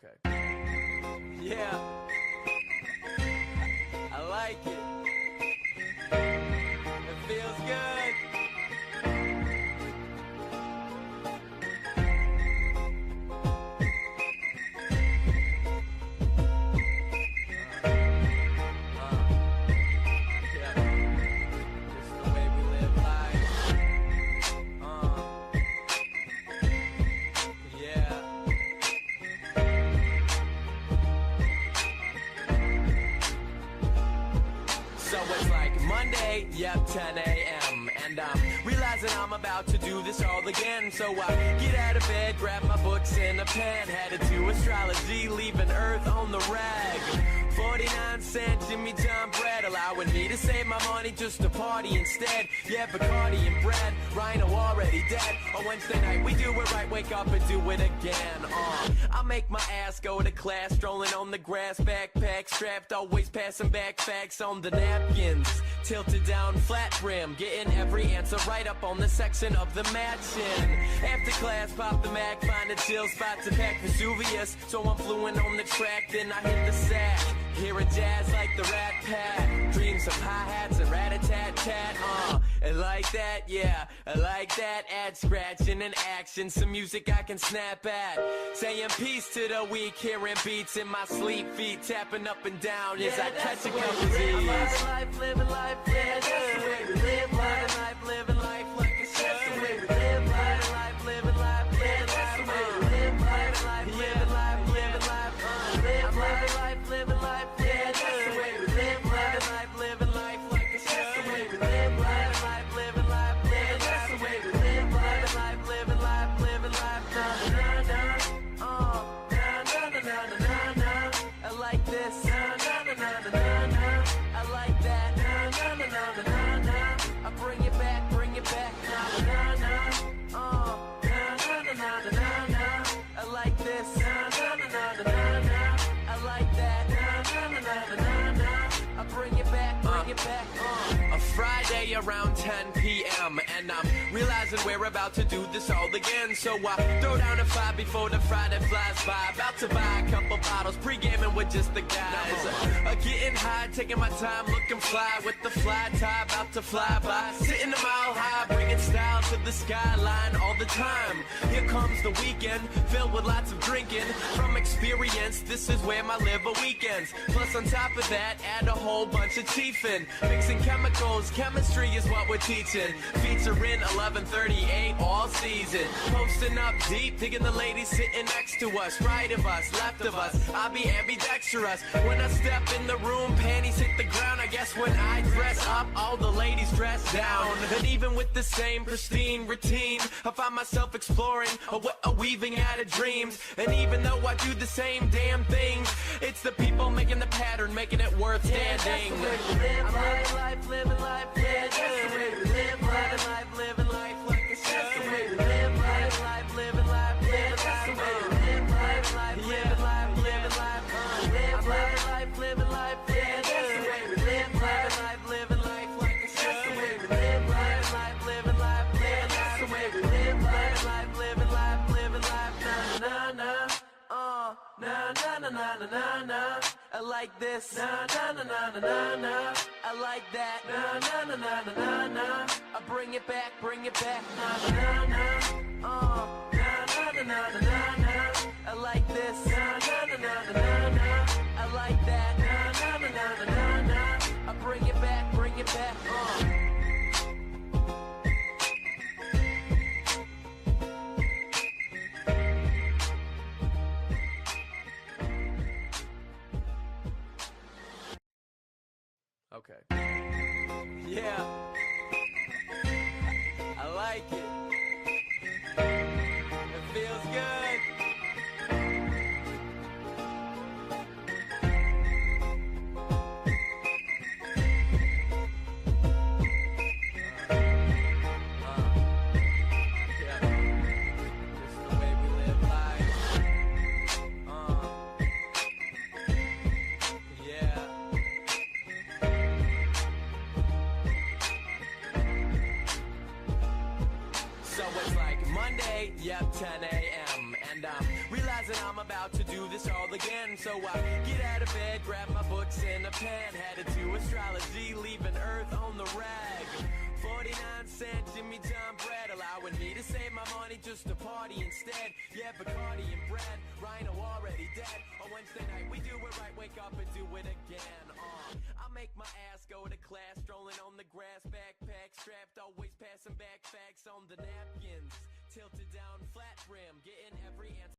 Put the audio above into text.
Okay. Yeah. I like it. It feels good. Yeah. This is the way we live life. Yeah. So it's like Monday, yep, 10 a.m. And I'm realizing I'm about to do this all again. So I get out of bed, grab my books and a pen, headed to astrology, leaving Earth on the rag. 49-cent Jimmy John bread, allowing me to save my money just to party instead. Yeah, Bacardi and bread, Rhino already dead. On Wednesday night we do it right, wake up and do it again. I make my ass go to class, strolling on the grass, backpack strapped, always passing back facts on the napkins. Tilted down, flat brim, getting every answer right up on the section of the matching. After class, pop the Mac, find a chill spot to pack Vesuvius. So I'm fluent on the track, then I hit the sack. Hear a jazz like the Rat Pack. Dreams of hi-hats and rat-a-tat-tat. And like that, yeah, I like that. Add scratching and action, some music I can snap at. Saying peace to the weak, hearing beats in my sleep. Feet tapping up and down as I catch a couple Z's. I'm living life, yeah, that's the way we live life. Living life like it's just the way we live life. Living life, yeah, that's the way we live life. Living life, living life, live life, living life, yeah, that's the way we live life. Living life like it's just the way we live life. Living life, yeah, that's the way we live life. Living life, living life, na na na na na na na. I like this, na na na na na na. I like that, na na na na na na. I bring it back, na na na na na na na na. I like this, na na na na na na. I like that, na na na na na na. I bring it back, A Friday around 10 p.m. and I'm realizing we're about to do this all again. So I throw down a 5 before the Friday flies by. About to buy a couple bottles, pre-gaming with just the guys. Getting high, taking my time, looking fly with the fly tie, about to fly by. Sitting a mile high, bringing style to the skyline all the time. Here comes the weekend, filled with lots of drinking. From experience, this is where my liver weekends. Plus on top of that, add a whole bunch of chiefin'. Mixing chemicals, chemistry is what we're teaching. Featuring 1138 all season. Posting up deep, digging the ladies sitting next to us. Right of us, left of us, I'll be ambidextrous. When I step in the room, panties hit the ground. I guess when I dress up, all the ladies dress down. And even with the same pristine routine, I find myself exploring a weaving out of dreams. And even though I do the same damn thing, it's the people making the pattern, making it worth standing. I'm living life, yeah, that's the way we live life. Living life like it's just the way we live life. Living life, yeah, that's the way we live life. Living life, living life, live life. Living life, yeah, that's the way we live life. Living life like it's just the way we live life. Living life, yeah, that's the way we live life. Living life, na na na na na na na. I like this, na na na na na na. I like that, na na na na na na. I bring it back, na na na na na na na na. I like this, na na na na na na. I like that, na na na na na na. I bring it back, Okay. Yeah. I like it. It feels good. Yeah. This is the way we live life. Yeah. So it's like Monday, yep, 10 a.m. And And I'm realizing I'm about to do this all again. So I get out of bed, grab my books and a pen, headed to astrology, leaving Earth on the rag. 49-cent Jimmy John bread, allowing me to save my money just to party instead. Yeah, Bacardi and bread, Rhino already dead. On Wednesday night we do it right, wake up and do it again. I make my ass go to class, strolling on the grass, backpack strapped, always passing back facts on the napkins. Tilted down, flat brim, getting every answer.